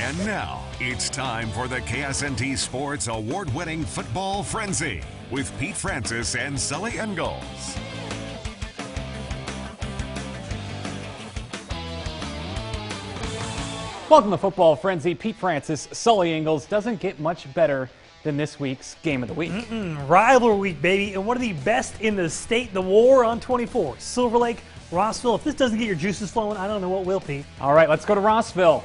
And now, it's time for the KSNT Sports award-winning Football Frenzy with Pete Francis and Sully Ingalls. Welcome to Football Frenzy. Pete Francis, Sully Ingalls. Doesn't get much better than this week's Game of the Week. Rivalry week, baby, and one of the best in the state, the War on 24. Silver Lake, Rossville. If this doesn't get your juices flowing, I don't know what will, Pete. All right, let's go to Rossville.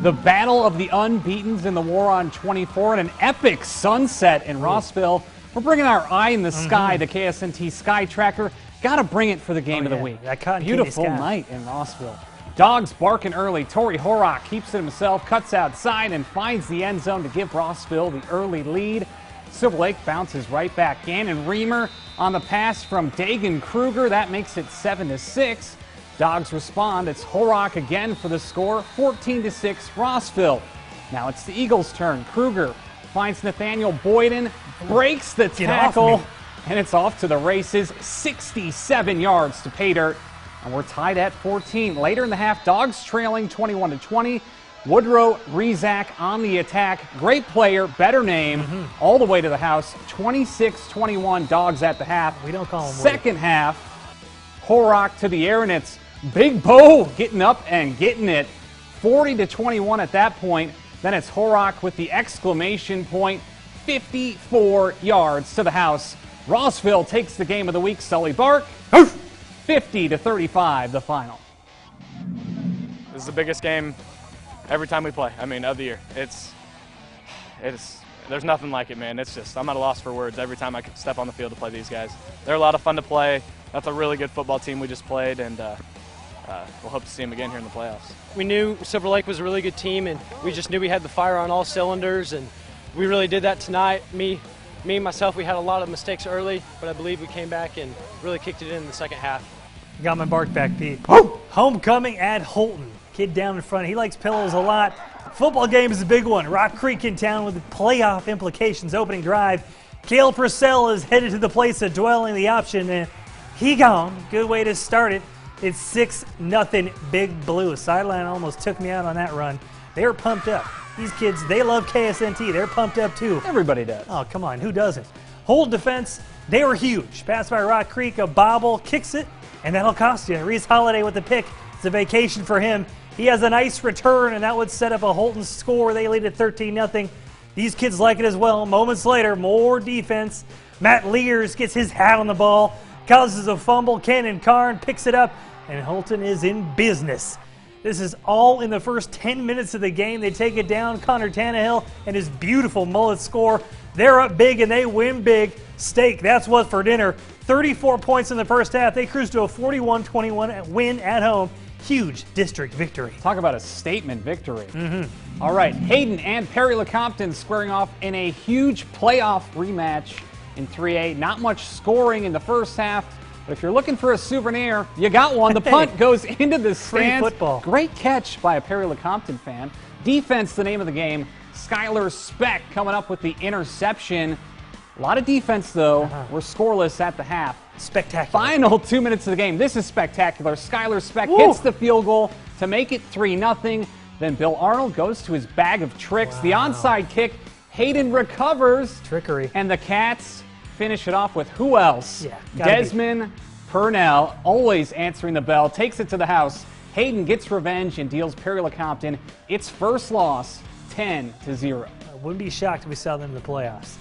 The battle of the unbeatens in the War on 24 and an epic sunset in Rossville. We're bringing our eye in the sky to KSNT Sky Tracker. Got to bring it for the Game of the Week. Beautiful night in Rossville. Dogs barking early. Torrey Horrock keeps it himself, cuts outside, and finds the end zone to give Rossville the early lead. Silver Lake bounces right back in, and Reamer on the pass from Dagan Kruger. That makes it 7-6. Dogs respond. It's Horrock again for the score, 14-6 Rossville. Now it's the Eagles' turn. Kruger finds Nathaniel Boyden, breaks the tackle, and it's off to the races. 67 yards to pay dirt, and we're tied at 14. Later in the half, Dogs trailing 21-20. Woodrow Rezak on the attack. Great player, better name, all the way to the house. 26-21 Dogs at the half. We don't call him Second half, Horrock to the air, and it's Big Bo getting up and getting it. 40-21 at that point. Then it's Horrock with the exclamation point. 54 yards to the house. Rossville takes the Game of the Week. Sully Bark. 50-35 the final. This is the biggest game every time we play. I mean, of the year. There's nothing like it, man. It's just, I'm at a loss for words every time I step on the field to play these guys. They're a lot of fun to play. That's a really good football team we just played, and we'll hope to see them again here in the playoffs. We knew Silver Lake was a really good team, and we just knew we had the fire on all cylinders, and we really did that tonight. Me and myself, we had a lot of mistakes early, but I believe we came back and really kicked it in the second half. Got my bark back, Pete. Homecoming at Holton. Kid down in front. He likes pillows a lot. Football game is a big one. Rock Creek in town with the playoff implications. Opening drive. Cale Purcell is headed to the place of dwelling the option, and he gone. Good way to start it. It's 6-0 Big Blue. Sideline almost took me out on that run. They were pumped up. These kids, they love KSNT. They're pumped up too. Everybody does. Oh, come on. Who doesn't? Hold defense. They were huge. Pass by Rock Creek. A bobble. Kicks it. And that'll cost you. Reese Holiday with the pick. It's a vacation for him. He has a nice return, and that would set up a Holton score. They lead at 13-0. These kids like it as well. Moments later, more defense. Matt Lears gets his hat on the ball. Causes a fumble. Cannon Karn picks it up, and Holton is in business. This is all in the first 10 minutes of the game. They take it down. Connor Tannehill and his beautiful mullet score. They're up big, and they win big. Steak, that's what for dinner. 34 points in the first half. They cruise to a 41-21 win at home. Huge district victory. Talk about a statement victory. All right, Hayden and Perry Lecompton squaring off in a huge playoff rematch in 3A. Not much scoring in the first half, but if you're looking for a souvenir, you got one. The punt goes into the stands. Free football. Great catch by a Perry Lecompton fan. Defense, the name of the game. Skylar Speck coming up with the interception. A lot of defense, though. We're scoreless at the half. Spectacular. Final 2 minutes of the game. This is spectacular. Skylar Speck hits the field goal to make it 3-0. Then Bill Arnold goes to his bag of tricks. The onside kick. Hayden recovers. Trickery. And the Cats finish it off with who else? Yeah, Desmond Purnell, always answering the bell, takes it to the house. Hayden gets revenge and deals Perry Lecompton its first loss, 10-0. I wouldn't be shocked if we saw them in the playoffs.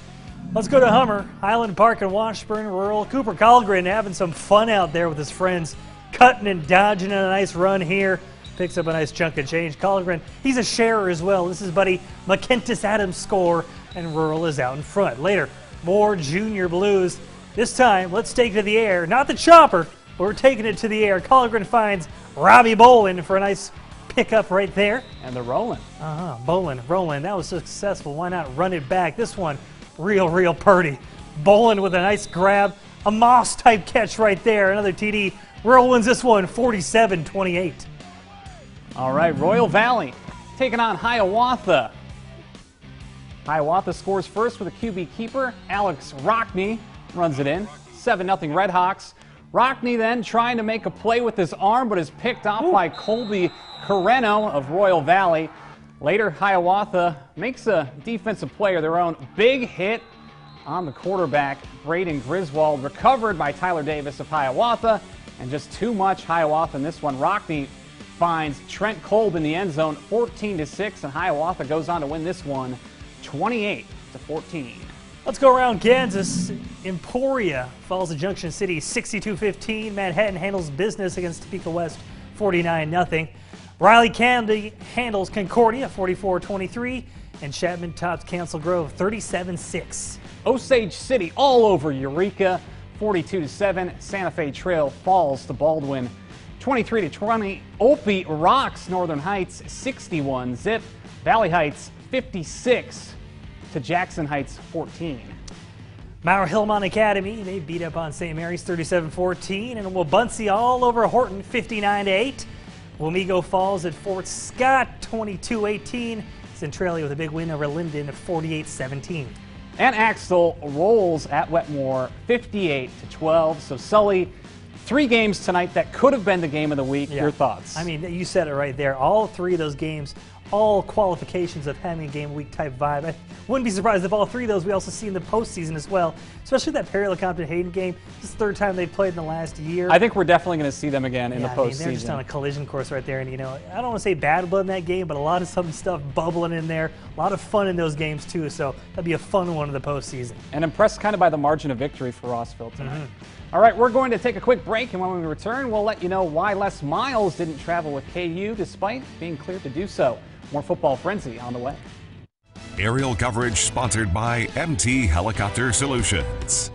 Let's go to Hummer, Highland Park and Washburn Rural. Cooper Colgren having some fun out there with his friends, cutting and dodging in a nice run here. Picks up a nice chunk of change. Colgren, he's a sharer as well. This is buddy McKentis Adams' score, and Rural is out in front. Later, more Junior Blues. This time, let's take it to the air. Not the chopper, but we're taking it to the air. Colgren finds Robbie Bolin for a nice pickup right there. And they're rolling. Bolin, rolling. That was successful. Why not run it back? This one, real purty. Bolin with a nice grab. A Moss-type catch right there. Another TD. Rural wins this one, 47-28. All right, Royal Valley taking on Hiawatha. Hiawatha scores first with a QB keeper. Alex Rockney runs it in. 7-0 Redhawks. Rockney then trying to make a play with his arm, but is picked off by Colby Carreno of Royal Valley. Later, Hiawatha makes a defensive play of their own. Big hit on the quarterback, Braden Griswold, recovered by Tyler Davis of Hiawatha, and just too much Hiawatha in this one. Rockney finds Trent Kolb in the end zone, 14-6, and Hiawatha goes on to win this one, 28-14. Let's go around Kansas. Emporia falls to Junction City 62-15. Manhattan handles business against Topeka West 49-0. Riley County handles Concordia 44-23. And Chapman tops Council Grove 37-6. Osage City all over Eureka 42-7. Santa Fe Trail falls to Baldwin 23-20. Opie rocks Northern Heights 61-zip. Valley Heights 56 to Jackson Heights 14. Mauer Hillmont Academy, they beat up on St. Mary's 37-14, and Wabaunsee all over Horton 59-8. Wamego falls at Fort Scott 22-18. Centralia with a big win over Linden 48-17. And Axtell rolls at Wetmore 58-12. So Sully, 3 games tonight that could have been the game of the week. Yeah. Your thoughts? I mean, you said it right there. All 3 of those games, all qualifications of having a game of week type vibe. I wouldn't be surprised if all 3 of those we also see in the postseason as well, especially that Perry-LeCompton Hayden game. This is the 3rd time they've played in the last year. I think we're definitely going to see them again in the postseason. I mean, they're just on a collision course right there, and I don't want to say bad blood in that game, but a lot of some stuff bubbling in there. A lot of fun in those games too, so that'd be a fun one in the postseason. And impressed kind of by the margin of victory for Rossville tonight. All right, we're going to take a quick break, and when we return, we'll let you know why Les Miles didn't travel with KU despite being cleared to do so. More Football Frenzy on the way. Aerial coverage sponsored by MT Helicopter Solutions.